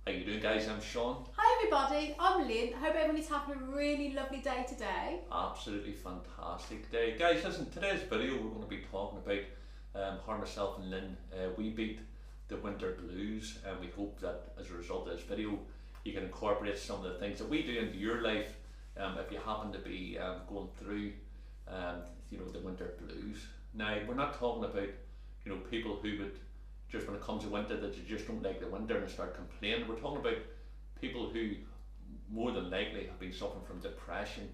How you doing, guys? I'm Sean. Hi everybody, I'm Lynn. I hope everyone is having a really lovely day today. Absolutely fantastic day. Guys, listen, today's video we're going to be talking about how myself and Lynn, we beat the winter blues, and we hope that as a result of this video you can incorporate some of the things that we do into your life if you happen to be going through the winter blues. Now, we're not talking about people who would just when it comes to winter that you just don't like the winter and start complaining. We're talking about people who more than likely have been suffering from depression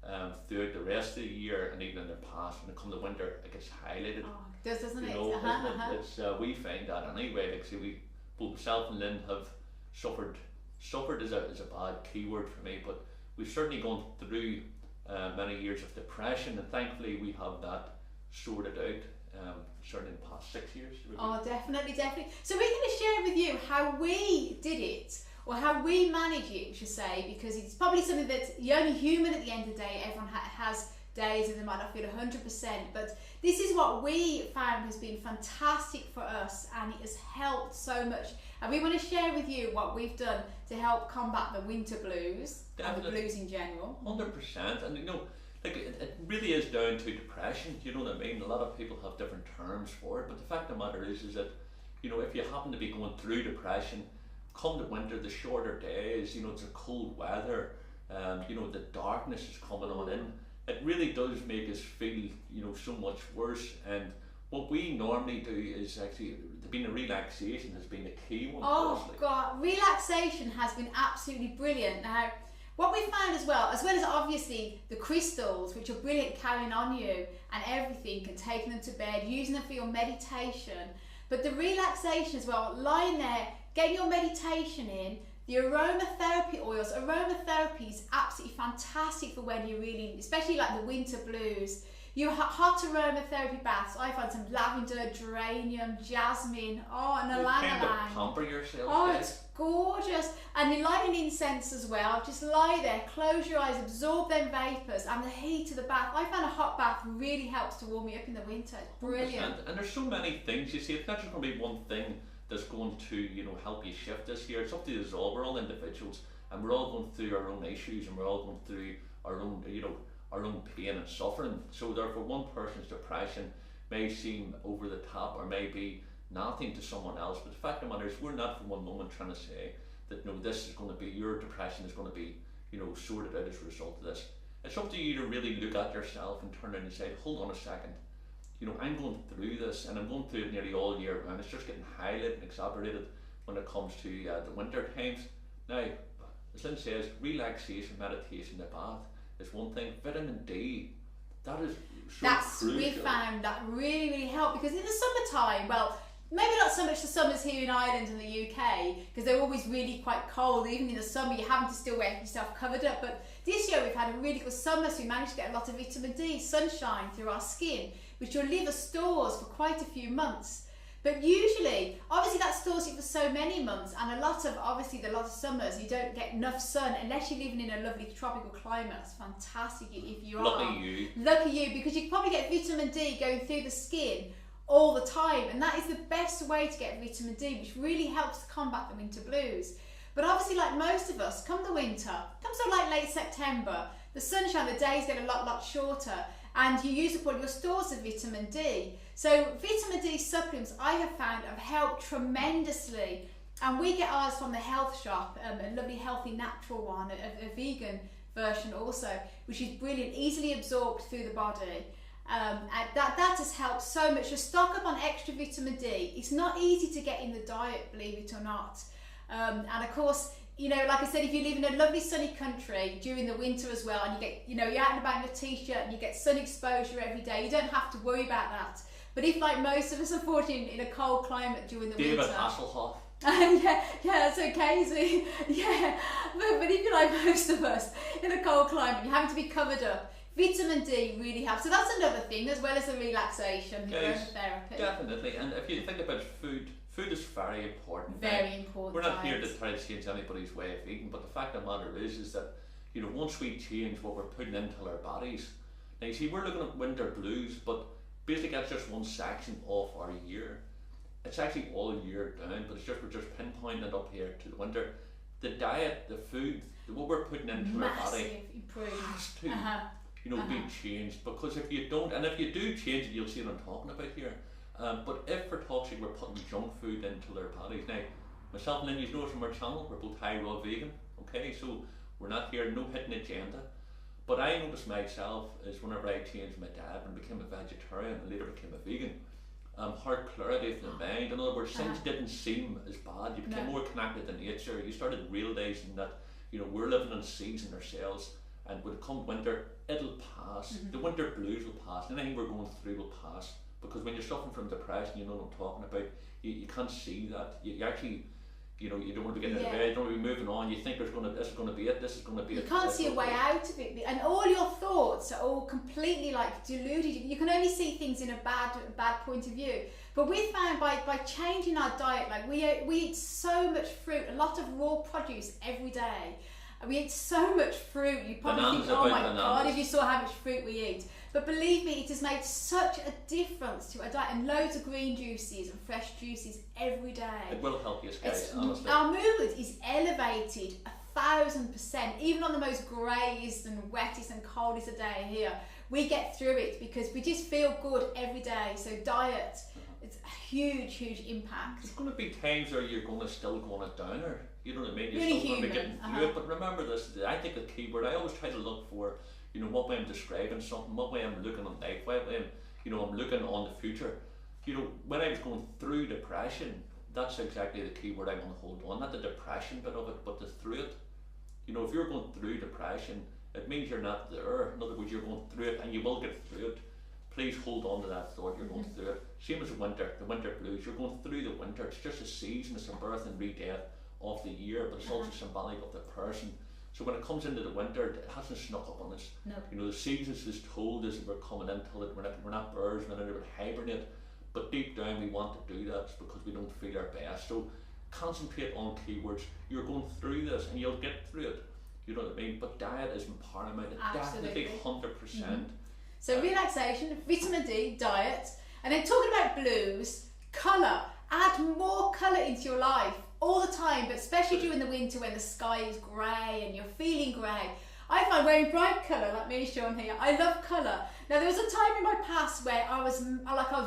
throughout the rest of the year and even in the past. When it comes to winter, it gets highlighted. Oh, it does, doesn't it? It's we find that anyway. Like, see, we both myself and Lynn have suffered. Suffered is a bad keyword for me, but we've certainly gone through many years of depression, and thankfully we have that sorted out. Certainly in the past 6 years. Oh, definitely. So we're going to share with you how we did it, or how we manage it, I should say, because it's probably something that you're only human at the end of the day. Everyone has days and they might not feel 100%, but this is what we found has been fantastic for us, and it has helped so much. And we want to share with you what we've done to help combat the winter blues and the blues in general. 100%, and like it really is down to depression. You know what I mean? A lot of people have different terms for it, but the fact of the matter is that if you happen to be going through depression, come the winter, the shorter days, it's a cold weather, the darkness is coming on in. It really does make us feel so much worse. And what we normally do is actually being a relaxation has been a key one. Oh God, relaxation has been absolutely brilliant. Now, what we found as well as obviously the crystals, which are brilliant carrying on you and everything, and taking them to bed, using them for your meditation, but the relaxation as well, lying there, getting your meditation in, the aromatherapy oils. Aromatherapy is absolutely fantastic for when you're really, especially like the winter blues. Your hot aromatherapy baths. I find some lavender, geranium, jasmine, and a ylang kind ylang. of pamper yourself. Oh, it's gorgeous. And you light an incense as well. Just lie there, close your eyes, absorb them vapours and the heat of the bath. I find a hot bath really helps to warm me up in the winter. It's brilliant. 100%. And there's so many things. You see, it's not just going to be one thing that's going to help you shift this year. It's up to us all. We're all individuals, and we're all going through our own issues, and we're all going through our own our own pain and suffering. So therefore, one person's depression may seem over the top or may be nothing to someone else, but the fact of the matter is we're not for one moment trying to say that this is going to be, your depression is going to be sorted out as a result of this. It's up to you to really look at yourself and turn around and say, hold on a second, I'm going through this, and I'm going through it nearly all year round. It's just getting highlighted and exacerbated when it comes to the winter times. Now, as Lynn says, relaxation, meditation, the bath is one thing. Vitamin D, that is so crucial. We found that really helped, because in the summertime, well, maybe not so much the summers here in Ireland and the UK, because they're always really quite cold. Even in the summer, you're having to still wear yourself covered up. But this year we've had a really good summer, so we managed to get a lot of vitamin D, sunshine through our skin, which your liver stores for quite a few months. But usually, obviously that stores you for so many months, and a lot of summers you don't get enough sun unless you're living in a lovely tropical climate. That's fantastic if you are. Lucky you, because you can probably get vitamin D going through the skin all the time, and that is the best way to get vitamin D, which really helps to combat the winter blues. But obviously, like most of us, come the winter, come sort of like late September, the sunshine, the days get a lot shorter, and you use up all your stores of vitamin D. So vitamin D supplements, I have found, have helped tremendously, and we get ours from the health shop, a lovely healthy natural one, a vegan version also, which is brilliant, easily absorbed through the body. And that has helped so much. Just stock up on extra vitamin D. It's not easy to get in the diet, believe it or not. And of course, like I said, if you live in a lovely sunny country during the winter as well, and you get, you're out and about in a t-shirt and you get sun exposure every day, you don't have to worry about that. But if, like most of us, unfortunately, in a cold climate during the winter. David Hasselhoff. yeah, that's okay. So, yeah, but if you're like most of us in a cold climate, you're having to be covered up. Vitamin D really helps. So that's another thing, as well as the relaxation, the aromatherapy. Definitely. And if you think about food is very important. Very important. We're not here to try to change anybody's way of eating, but the fact of the matter is that once we change what we're putting into our bodies. Now you see, we're looking at winter blues, but basically that's just one section of our year. It's actually all year down, but we're just pinpointing it up here to the winter. The diet, the food, what we're putting into our body has to, be changed, because if you don't, and if you do change it, you'll see what I'm talking about here. But if for talk's sake we're putting junk food into their bodies, now myself and Lynn, you know from our channel, we're both high raw vegan, okay, so we're not here, no hidden agenda. But I noticed myself is whenever I changed my diet and became a vegetarian and later became a vegan, hard clarity of the mind. In other words, things didn't seem as bad. You became more connected to nature. You started realizing that we're living in a season ourselves, and when it comes winter, it'll pass. The winter blues will pass. Anything we're going through will pass, because when you're suffering from depression, you know what I'm talking about. You can't see that. You actually. You don't want to be getting out of bed, you don't want to be moving on, you think this is going to be it, this is going to be it. You can't see a way out of it, and all your thoughts are all completely like deluded. You can only see things in a bad point of view. But we found by changing our diet, like we eat so much fruit, a lot of raw produce every day. We eat so much fruit, you probably think, oh my God, if you saw how much fruit we eat. But believe me, it has made such a difference to our diet, and loads of green juices and fresh juices every day. It will help you, guys, honestly. Our mood is elevated 1,000%, even on the most greyest and wettest and coldest day here. We get through it because we just feel good every day. So diet, it's a huge impact. There's going to be times where you're going to still go on a downer. You know what I mean? You're really still going to be getting through it. But remember this, I think the key word, I always try to look for, what way I'm describing something, what way I'm looking on life, what way I'm looking on the future. When I was going through depression, that's exactly the key word I want to hold on. Not the depression bit of it, but the through it. If you're going through depression, it means you're not there. In other words, you're going through it, and you will get through it. Please hold on to that thought, you're going through it. Same as the winter blues, you're going through the winter. It's just a season, it's a birth and re-death of the year, but it's also symbolic of the person. So when it comes into the winter, it hasn't snuck up on us. No. The seasons is told us that we're coming into it, we're not birds, we're not able to hibernate, but deep down we want to do that because we don't feel our best. So concentrate on keywords. You're going through this and you'll get through it. You know what I mean? But diet is paramount. Definitely 100%. So relaxation, vitamin D, diet, and then talking about blues, colour. Add more colour into your life all the time, but especially during the winter when the sky is grey and you're feeling grey. I find wearing bright colour, like me, Sean here, I love colour. Now there was a time in my past where I was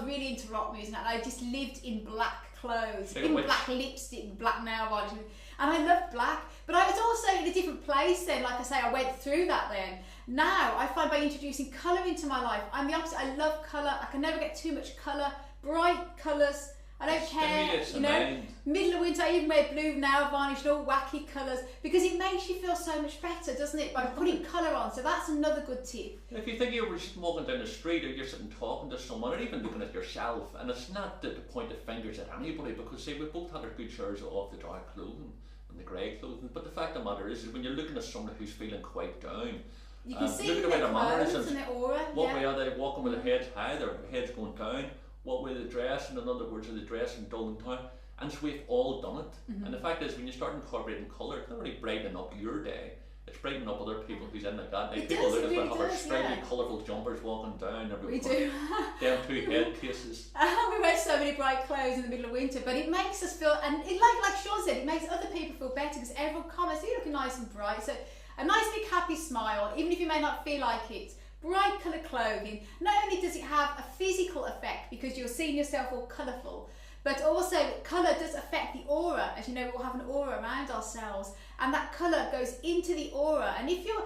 really into rock music, and I just lived in black clothes, in black lipstick, black nail varnish, and I loved black. But I was also in a different place then, like I say, I went through that then. Now I find by introducing colour into my life, I'm the opposite. I love colour. I can never get too much colour. Bright colours. I don't care, middle of winter I even wear blue nail varnish and all wacky colours, because it makes you feel so much better, doesn't it, by putting colour on. So that's another good tip. If you think you were just walking down the street, or you're sitting talking to someone, or even looking at yourself, and it's not to point the fingers at anybody, because we both have our good shares of the dark clothing and the grey clothing, but the fact of the matter is when you're looking at someone who's feeling quite down, you can see look at their clothes and their aura. What way are they walking with their heads high, their heads going down? What way they dress, and in other words, are they dressing dull and down? And so we've all done it. And the fact is, when you start incorporating colour, it's not only brightening up your day, it's brightening up other people who's in like that. Like people look at have our stripy, colourful jumpers walking down everywhere. We do. Them two head cases. We wear so many bright clothes in the middle of winter, but it makes us feel, and it, like Sean said, it makes other people feel better because everyone comments, you're looking nice and bright. So a nice big happy smile, even if you may not feel like it. Bright coloured clothing, not only does it have a physical effect because you're seeing yourself all colourful, but also colour does affect the aura. As you know, we all have an aura around ourselves, and that colour goes into the aura. And if you're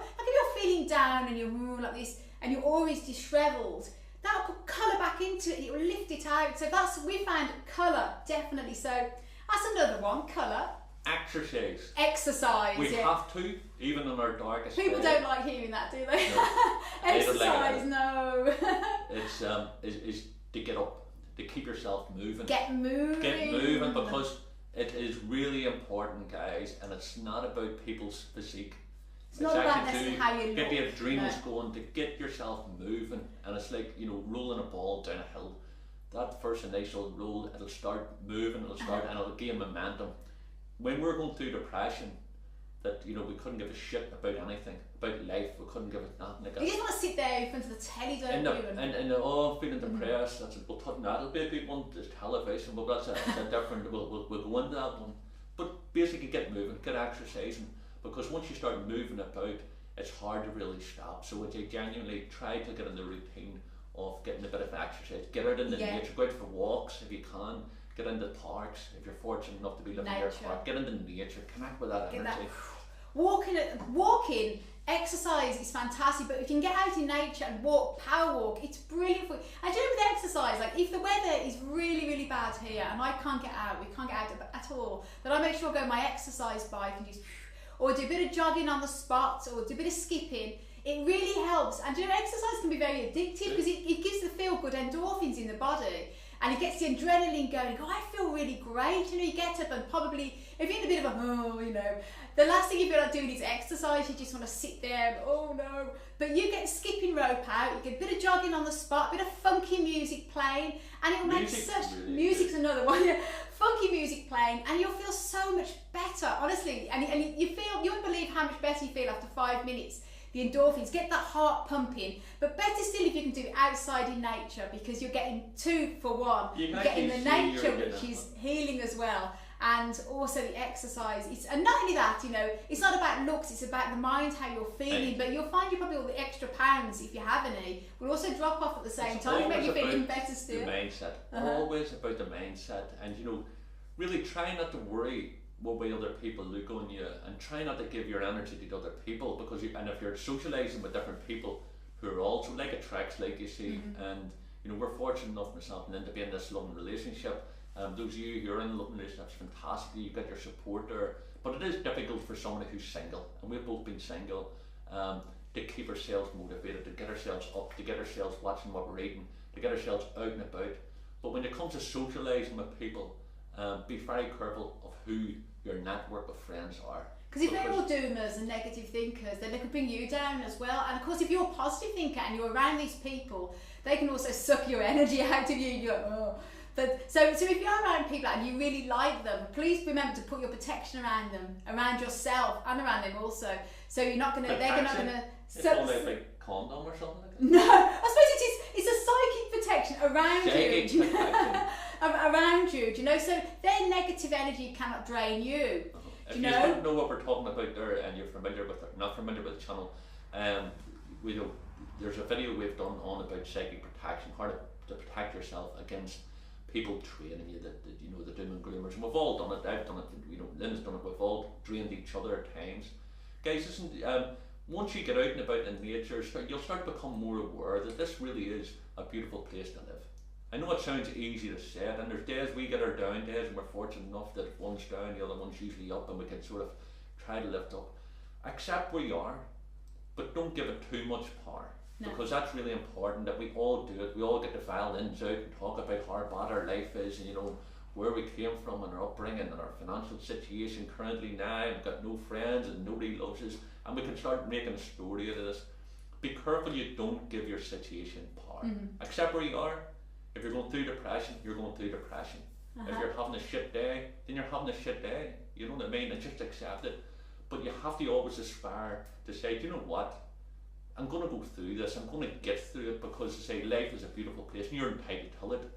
feeling down and you're like this, and your aura is dishevelled, that'll put colour back into it. It will lift it out. So we found colour definitely. So that's another one. Colour. Exercise. We have to, even in our darkest people day. Don't like hearing that, do they? No. Exercise, no. It's is to get up, to keep yourself moving. Get moving because it is really important, guys, and it's not about people's physique. It's not about necessarily how you look. Get the adrenals going, to get yourself moving, and it's like rolling a ball down a hill. That first initial roll, it'll start moving, and it'll gain momentum. When we're going through depression, that we couldn't give a shit about anything, about life. We couldn't give it nothing. You just want to sit there in front of the telly, don't you? And feeling depressed. That's that'll be a big one. There's television, but that's a different. We'll go into that one. But basically, get moving, get exercising, because once you start moving about, it's hard to really stop. So would you genuinely try to get in the routine of getting a bit of exercise, get out in the nature, go out for walks if you can, get into parks if you're fortunate enough to be living near a park, get into nature, connect with that energy. Walking, exercise is fantastic, but if you can get out in nature and walk, power walk, it's brilliant for you. And you know, with exercise, like if the weather is really, really bad here and I can't get out, we can't get out at all, then I make sure I go on my exercise bike and just, or do a bit of jogging on the spot, or do a bit of skipping. It really helps. And you know, exercise can be very addictive because it gives the feel-good endorphins in the body, and it gets the adrenaline going. Oh, I feel really great. You know, you get up and probably, if you're in a bit of a, the last thing you feel like doing is exercise. You just want to sit there and, oh no. But you get skipping rope out, you get a bit of jogging on the spot, a bit of funky music playing, and it will make music's another one, funky music playing, and you'll feel so much better, honestly. And you won't believe how much better you feel after 5 minutes. The endorphins, get that heart pumping, but better still if you can do it outside in nature, because you're getting 2 for 1. You're getting the nature, which is healing as well, and also the exercise. And not only that, it's not about looks, it's about the mind, how you're feeling, but you'll find probably all the extra pounds, if you have any, will also drop off at the same time, make you feeling better still. The mindset, always about the mindset, and really try not to worry what way other people look on you, and try not to give your energy to other people, because and if you're socialising with different people who are also like attracts, like you see, and we're fortunate enough, myself and then, to be in this loving relationship. Those of you who are in a loving relationship, that's fantastic, you get your support there, but it is difficult for somebody who's single, and we've both been single, to keep ourselves motivated, to get ourselves up, to get ourselves watching what we're eating, to get ourselves out and about. But when it comes to socialising with people, be very careful of who your network of friends are. Because if they're all doomers and negative thinkers, then they could bring you down as well. And of course, if you're a positive thinker and you're around these people, they can also suck your energy out of you. You're like, oh. But so if you're around people and you really like them, please remember to put your protection around them, around yourself, and around them also. So you're not gonna, they're not gonna. It's only a big condom or something like that. No, I suppose it's a psychic protection around you. Around you, do you know? So their negative energy cannot drain you. If you don't know what we're talking about there, and you're not familiar with the channel, there's a video we've done on about psychic protection, how to protect yourself against people training you, the doom and gloomers. And we've all done it. I've done it. Lynn's done it. We've all drained each other at times. Guys, listen. Once you get out and about in nature, you'll start to become more aware that this really is a beautiful place to live. I know it sounds easy to say it, and there's days we get our down days, and we're fortunate enough that if one's down, the other one's usually up, and we can sort of try to lift up. Accept where you are, but don't give it too much power. No. Because that's really important, that we all do it. We all get the violins out and talk about how bad our life is, and where we came from, and our upbringing, and our financial situation currently now, and we've got no friends and nobody loves us, and we can start making a story out of this. Be careful you don't give your situation power. Accept where you are. If you're going through depression, you're going through depression. If you're having a shit day, then you're having a shit day. You know what I mean? And just accept it. But you have to always aspire to say, do you know what? I'm going to go through this. I'm going to get through it, because to say life is a beautiful place and you're entitled to it.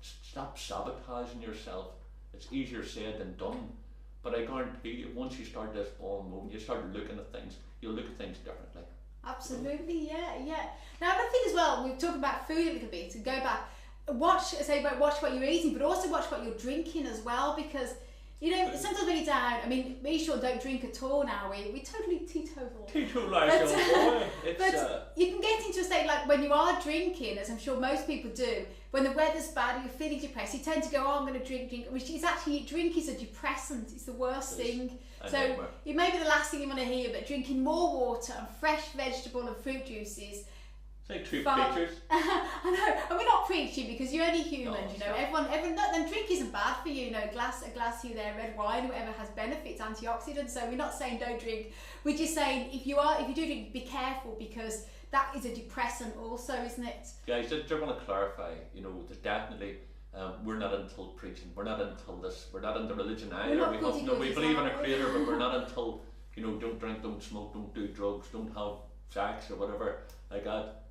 Stop sabotaging yourself. It's easier said than done. But I guarantee you, once you start this ball moving, you start looking at things, you'll look at things differently. Absolutely, yeah. Now, another thing as well, we've talked about food a little bit, to go back. Watch what you're eating, but also watch what you're drinking as well, because sometimes when you're down, I mean, we sure don't drink at all now. We totally teetotal. But you can get into a state like when you are drinking, as I'm sure most people do, when the weather's bad and you're feeling depressed, you tend to go, oh, I'm going to drink, which is actually, drink is a depressant. It's the worst thing. So it may be the last thing you want to hear, but drinking more water and fresh vegetable and fruit juices. It's like two preachers. I know, and we're not preaching, because you're only human. Everyone. Then drink isn't bad for you. A glass here, there, red wine, whatever has benefits, antioxidants. So we're not saying don't drink. We're just saying if you do drink, be careful, because that is a depressant also, isn't it? Guys, just want to clarify. That definitely we're not until preaching. We're not until this. We're not into religion either. We believe in a creator, but we're not until you know, don't drink, don't smoke, don't do drugs, don't have sex or whatever like that.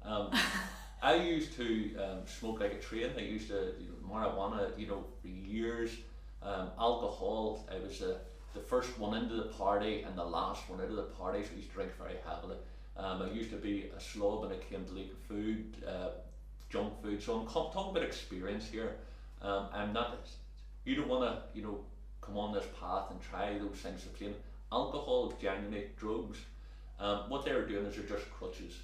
I used to smoke like a train. I used to, you know, marijuana, you know, for years. Alcohol, I was the first one into the party and the last one out of the party, so I used to drink very heavily. I used to be a slob when it came to like food, junk food. So I'm talking about experience here. I'm not. You don't want to, you know, come on this path and try those things again. Alcohol is genuinely drugs. What they're doing is they're just crutches.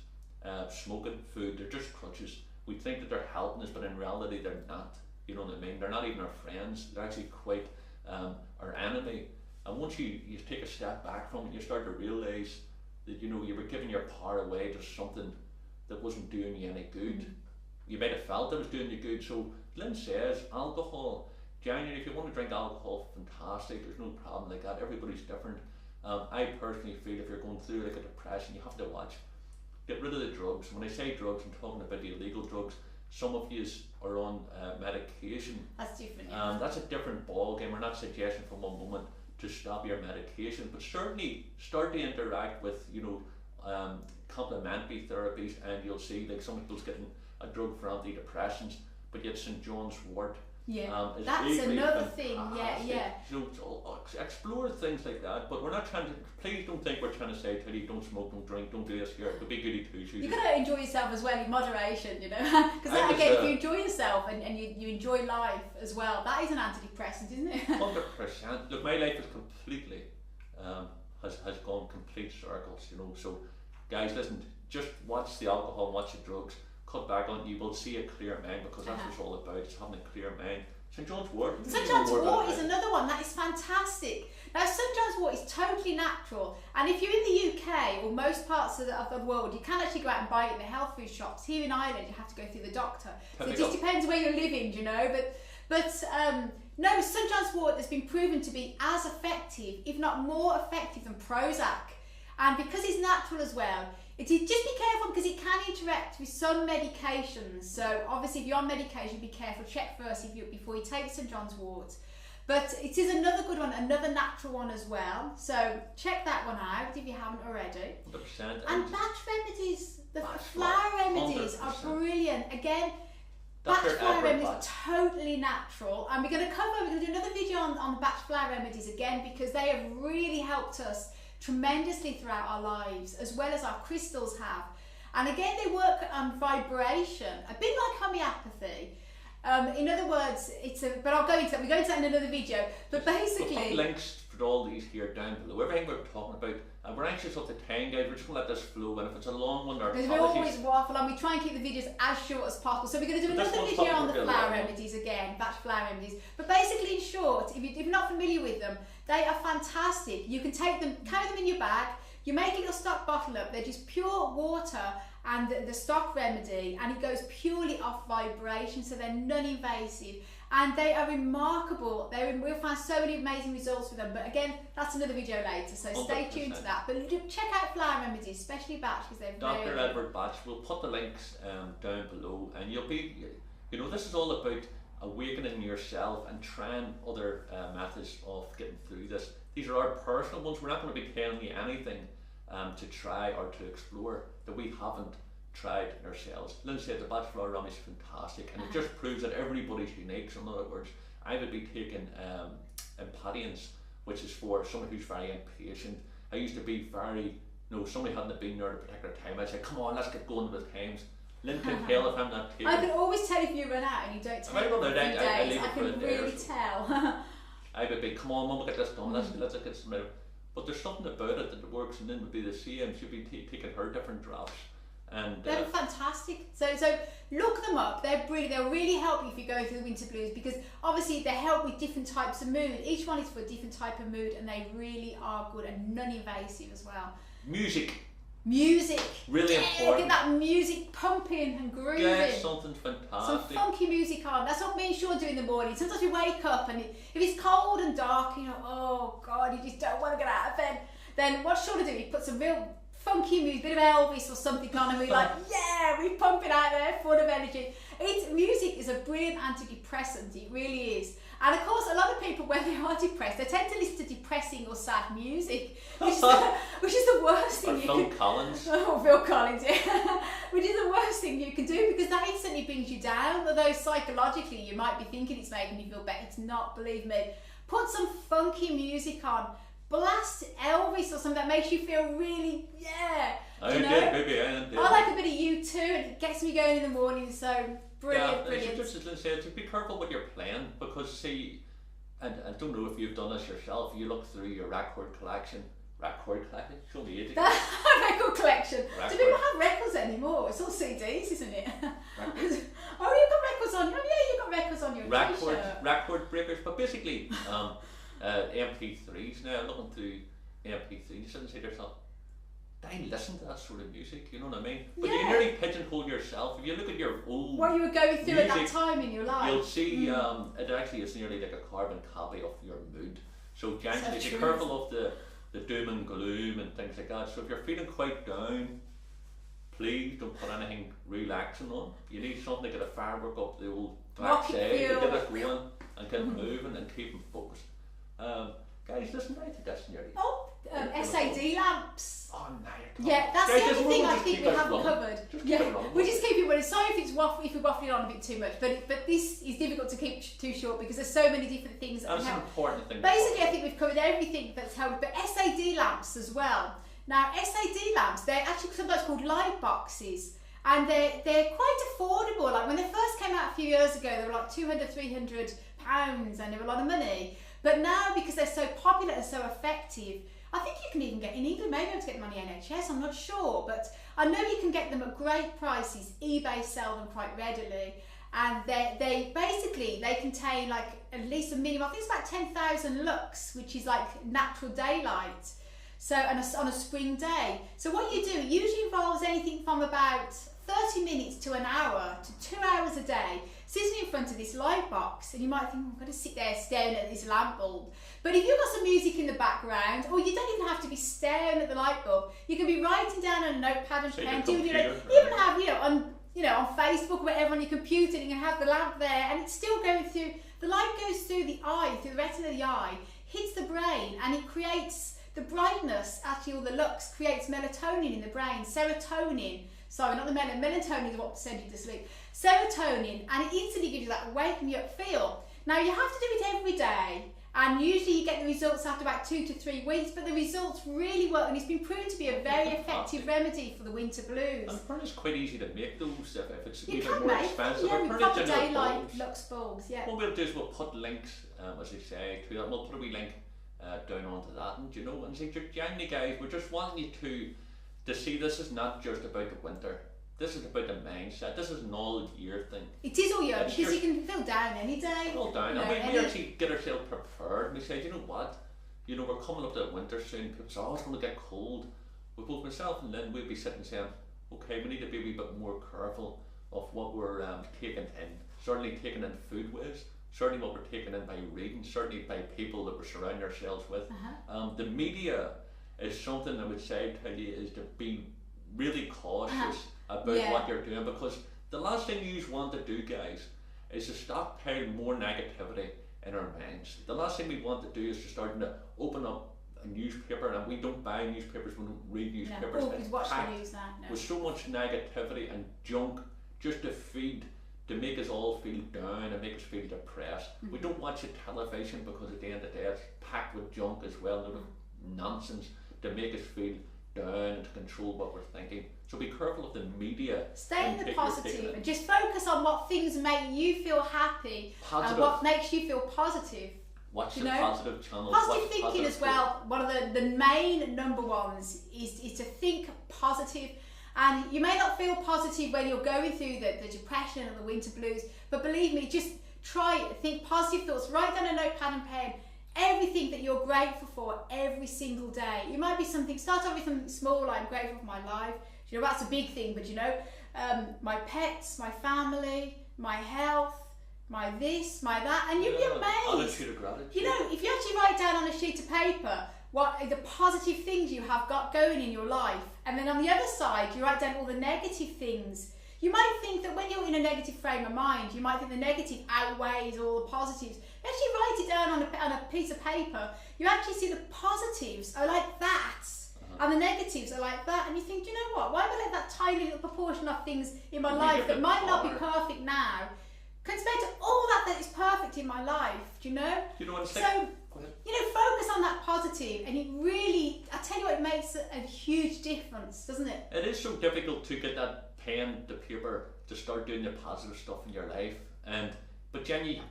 Smoking, food, they're just crutches. We think that they're helping us, but in reality they're not. You know what I mean? They're not even our friends. They're actually quite our enemy. And once you take a step back from it, you start to realise that, you know, you were giving your power away to something that wasn't doing you any good. You might have felt it was doing you good. So Lynn says alcohol, genuinely, if you want to drink alcohol, fantastic, there's no problem like that. Everybody's different. I personally feel if you're going through like a depression, you have to get rid of the drugs. When I say drugs, I'm talking about the illegal drugs. Some of you are on medication. That's different. Yeah. That's a different ball game. We're not suggesting from one moment to stop your medication, but certainly start to interact with, you know, complementary therapies, and you'll see like some people's getting a drug for antidepressants, but yet St. John's wort. Yeah, that's another thing. Yeah. You know, explore things like that, but we're not trying to. Please don't think we're trying to say to you, don't smoke, don't drink, don't do this here. But be goody two shoes. You've got to enjoy yourself as well in moderation, you know. Because again, if you enjoy yourself and you enjoy life as well, that is an antidepressant, isn't it? 100%. Look, my life is completely has gone complete circles, you know. So, guys, listen, just watch the alcohol and watch the drugs. Cut back on, you will see a clear mind, because that's what it's all about. It's having a clear mind. St. John's wort. St. John's wort is another one that is fantastic. Now, St. John's wort is totally natural, and if you're in the UK or most parts of the world, you can actually go out and buy it in the health food shops. Here in Ireland, you have to go through the doctor. So it just depends where you're living, you know. But no, St. John's wort has been proven to be as effective, if not more effective, than Prozac, and because it's natural as well. Just be careful, because it can interact with some medications. So obviously if you're on medication, be careful, check first before you take St. John's wort. But it is another good one, another natural one as well. So check that one out if you haven't already. 100%. And batch remedies, the flower remedies 100%. Are brilliant. Again, batch flower remedies are totally natural. And we're going to do another video on batch flower remedies again, because they have really helped us tremendously throughout our lives, as well as our crystals have. And again, they work on vibration, a bit like homeopathy. In other words, but I'll go into that. We'll go into that in another video. But basically, we'll put links for all these here down below. Everything we're talking about, and we're anxious of the time, guys. We're just going to let this flow, and if it's a long one, or we always waffle on. We try and keep the videos as short as possible. So we're going to do another video on the flower remedies again, batch flower remedies. But basically, in short, if you're not familiar with them, they are fantastic. You can take them, carry them in your bag. You make a little stock bottle up. They're just pure water and the stock remedy, and it goes purely off vibration, so they're non-invasive, and they are remarkable. We'll find so many amazing results with them, but again, that's another video later, so stay 100%. Tuned to that. But check out flower remedies, especially batch, because they're Dr. Edward Batch. We'll put the links down below, and you'll be, you know, this is all about awakening yourself and trying other methods of getting through this. These are our personal ones. We're not going to be telling you anything to try or to explore that we haven't tried ourselves. Lynn said the batch flower rum is fantastic, and it just proves that everybody's unique. So in other words, I would be taking impatience, which is for someone who's very impatient. I used to be very, somebody hadn't been there at a particular time, I'd say, come on, let's get going with times. Lynn can tell if I'm not taking. I can always tell if you run out and you don't take it for a few days. I can really tell. I would be, come on, Mum, we'll get this done. Let's get some out. But there's something about it that works, and Lynn would be the same. She'd be taking her different drafts. And they're fantastic. So look them up. They're brilliant. They'll really help you if you go through the winter blues, because obviously they help with different types of mood. Each one is for a different type of mood, and they really are good and non-invasive as well. Music. Really important. Get that music pumping and grooving. Yeah, something fantastic. Some funky music on. That's what me and Sean do in the morning. Sometimes we wake up and if it's cold and dark, oh God, you just don't want to get out of bed. Then what Sean will do, he puts some real funky music, bit of Elvis or something on, and we're like, yeah, we're pumping out there, full of energy. Music is a brilliant antidepressant, it really is. And of course, a lot of people, when they are depressed, they tend to listen to depressing or sad music, which is the worst thing or you Phil can... Collins. Oh, Phil Collins, yeah. Which is the worst thing you can do, because that instantly brings you down. Although psychologically you might be thinking it's making you feel better, it's not, believe me. Put some funky music on. Blast Elvis or something that makes you feel really, I did, baby, I did. I like a bit of U2 and it gets me going in the morning, so brilliant, brilliant. Just as Lynn said, to be careful what you're playing, because see, and I don't know if you've done this yourself, you look through your record collection, show me age again. Record collection. Do people have records anymore? It's all CDs, isn't it? Oh, you've got records on. Oh yeah, you've got records on your t-shirt. Record breakers, but basically MP3s now. Looking through MP3s, you sit and say to yourself, I listen to that sort of music, you know what I mean? But you can nearly pigeonhole yourself. If you look at your old what you were going through music, at that time in your life, you'll see it actually is nearly like a carbon copy of your mood. So generally, be careful of the doom and gloom and things like that. So if you're feeling quite down, please don't put anything relaxing on. You need something to get a firework up the old backside to get us going and get moving and keep them focused. Guys, listen, I think that's nearly. SAD lamps. Oh, no, yeah, that's the only thing I think we haven't covered. We just keep it running. Sorry if we're waffling on a bit too much, but this is difficult to keep too short because there's so many different things that can help. Important thing. Basically, I think we've covered everything that's helped, but SAD lamps as well. Now, SAD lamps, they're actually sometimes called light boxes, and they're quite affordable. Like when they first came out a few years ago, they were like £200, £300, and they were a lot of money. But now, because they're so popular and so effective, I think you can even get in England, maybe able to get them on the NHS, I'm not sure, but I know you can get them at great prices. eBay sell them quite readily, and they basically contain like at least a minimum, I think it's about 10,000 lux, which is like natural daylight. So on a spring day. So what you do, it usually involves anything from about 30 minutes to an hour to 2 hours a day, sitting in front of this light box, and you might think, I'm going to sit there staring at this lamp bulb. But if you've got some music in the background, or you don't even have to be staring at the light bulb, you can be writing down on a notepad and pen, even have on Facebook or whatever on your computer, and you can have the lamp there, and it's still going through. The light goes through the eye, through the retina of the eye, hits the brain, and it creates the brightness. Actually, all the lux creates melatonin in the brain, serotonin. Sorry, not the melatonin is what sends you to sleep. Serotonin, and it instantly gives you that waking you up feel. Now you have to do it every day, and usually you get the results after about 2 to 3 weeks, but the results really work, and it's been proven to be a very effective remedy for the winter blues. And apparently it's quite easy to make those if it's a you bit more expensive. Yeah, we've got the daylight lux bulbs, yeah. What we'll do is we'll put links, as they say, to that. We'll put a wee link down onto that, and and say, genuinely guys, we're just wanting you to see this is not just about the winter. This is about the mindset. This is an all-year thing. It is all year, because you can feel down any day. All down. We actually get ourselves prepared. We say, you know what? We're coming up to winter soon. People say, oh, it's going to get cold. But both myself and Lynn, we'll be sitting saying, okay, we need to be a wee bit more careful of what we're taking in. Certainly taking in food waste. Certainly what we're taking in by reading. Certainly by people that we're surrounding ourselves with. The media is something I would say, tell you, is to be really cautious about what you're doing, because the last thing you want to do, guys, is to stockpile more negativity in our minds. The last thing we want to do is to start to open up a newspaper, and we don't buy newspapers, we don't read newspapers. With so much negativity and junk just to make us all feel down and make us feel depressed. We don't watch the television because at the end of the day it's packed with junk as well, with nonsense to make us feel down and to control what we're thinking. So be careful of the media. Stay in the positive and just focus on what things make you feel happy and what makes you feel positive. Watch the positive channels. Positive thinking as well. One of the main number ones is to think positive. And you may not feel positive when you're going through the depression and the winter blues, but believe me, just think positive thoughts. Write down a notepad and pen everything that you're grateful for every single day. It might be start off with something small, like I'm grateful for my life. That's a big thing, but my pets, my family, my health, my this, my that, and you'll be amazed. Attitude of gratitude. If you actually write down on a sheet of paper what are the positive things you have got going in your life, and then on the other side you write down all the negative things, you might think that when you're in a negative frame of mind, you might think the negative outweighs all the positives. You actually write it down on a piece of paper. You actually see the positives are like that, and the negatives are like that, and you think, do you know what? Why would I let that tiny little proportion of things in my life that might not be perfect now, compared to all that is perfect in my life? Do you know? You know what it's so, like? Focus on that positive, and it really, I tell you what, it makes a huge difference, doesn't it? It is so difficult to get that pen to paper to start doing the positive stuff in your life, but Jenny,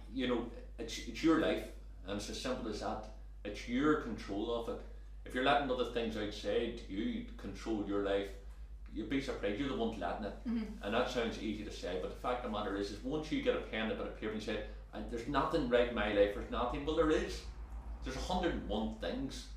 it's your life, and it's as simple as that. It's your control of it. If you're letting other things outside you control your life, you'd be surprised. You're the one letting it, and that sounds easy to say, but the fact of the matter is once you get a pen and a bit of paper and you say, there's nothing right in my life, there's nothing, well, there is. There's 101 things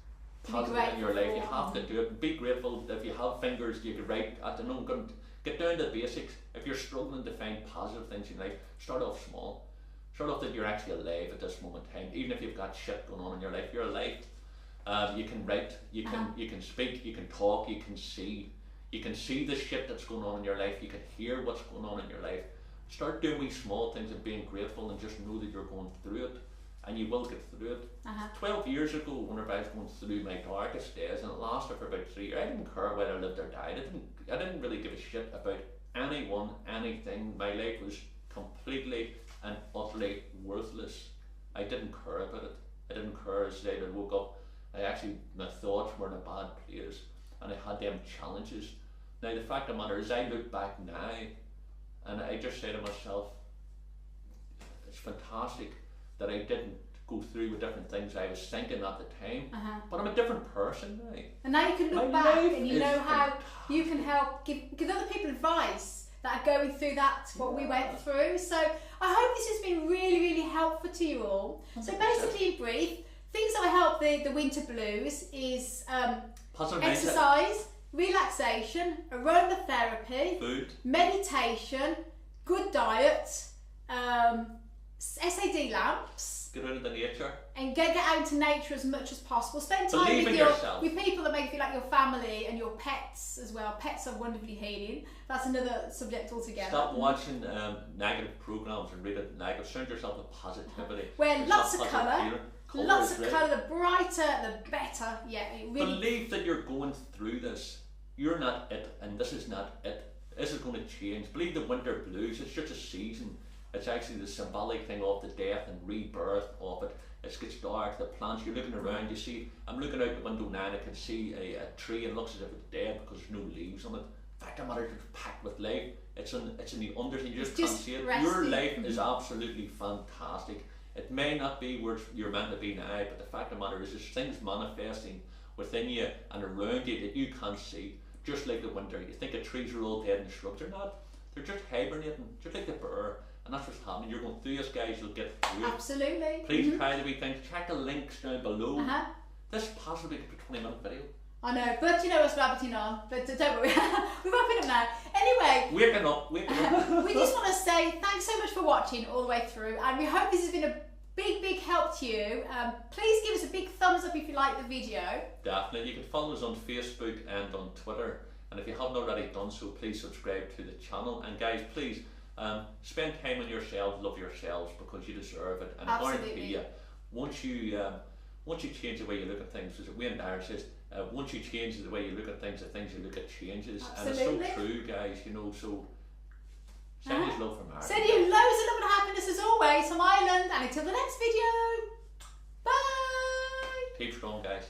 positive in your life. You have to do it. Be grateful. If you have fingers, you can write. I don't know, get down to the basics. If you're struggling to find positive things in life, start off small. Start off that you're actually alive at this moment in time. Even if you've got shit going on in your life, you're alive. You can write, you can speak, you can talk, you can see the shit that's going on in your life. You can hear what's going on in your life. Start doing wee small things and being grateful, and just know that you're going through it. And you will get through it. 12 years ago, whenever I was going through my darkest days, and it lasted for about 3 years, I didn't care whether I lived or died. I didn't really give a shit about anyone, anything. My life was completely and utterly worthless. I didn't care about it. I didn't care. As I woke up, my thoughts were in a bad place, and I had them challenges. Now the fact of the matter is, I look back now, and I just say to myself, it's fantastic that I didn't go through with different things I was thinking at the time, but I'm a different person now. And now you can look back and you know how you can help give other people advice that are going through what we went through. So I hope this has been really, really helpful to you all. 100%. So basically, in brief, things that will help the winter blues is exercise, relaxation, aromatherapy, food, meditation, good diet, SAD lamps. Get out of the nature. And get out into nature as much as possible. Spend time Believe with people that make you feel like your family, and your pets as well. Pets are wonderfully healing. That's another subject altogether. Stop watching negative programs and read it negative. Surround yourself with positivity. Wear lots of colour. Lots of colour. The brighter, the better. Yeah, it really. Believe that you're going through this. You're not it, and this is not it. This is going to change. Believe the winter blues. It's just a season. It's actually the symbolic thing of the death and rebirth of it. It gets dark, the plants, you're looking around, you see, I'm looking out the window now and I can see a tree, and it looks as if it's dead because there's no leaves on it. In fact, the matter is packed with life. It's in the underside, you just can't see it. Resting. Your life is absolutely fantastic. It may not be where you're meant to be now, but the fact of the matter is there's things manifesting within you and around you that you can't see. Just like the winter, you think the trees are all dead and shrubs, they're not. They're just hibernating, just like the bird. And that's what's happening. You're going through this, guys. You'll get through it. Absolutely. Please try the wee things. Check the links down below. This possibly could be a 20-minute video. I know, but you know what's rabbiting on. But don't worry, we're wrapping up now. Anyway, waking up. We just want to say thanks so much for watching all the way through, and we hope this has been a big help to you. Please give us a big thumbs up if you like the video. Definitely. You can follow us on Facebook and on Twitter, and if you haven't already done so, please subscribe to the channel. And guys, please spend time on yourselves, love yourselves, because you deserve it. And I guarantee you, once you change the way you look at things, as Wayne Dyer says, once you change the way you look at things, the things you look at changes. Absolutely. And it's so true, guys, so send you love from Ireland. Send you loads of love and happiness as always from Ireland, and until the next video, bye! Keep strong, guys.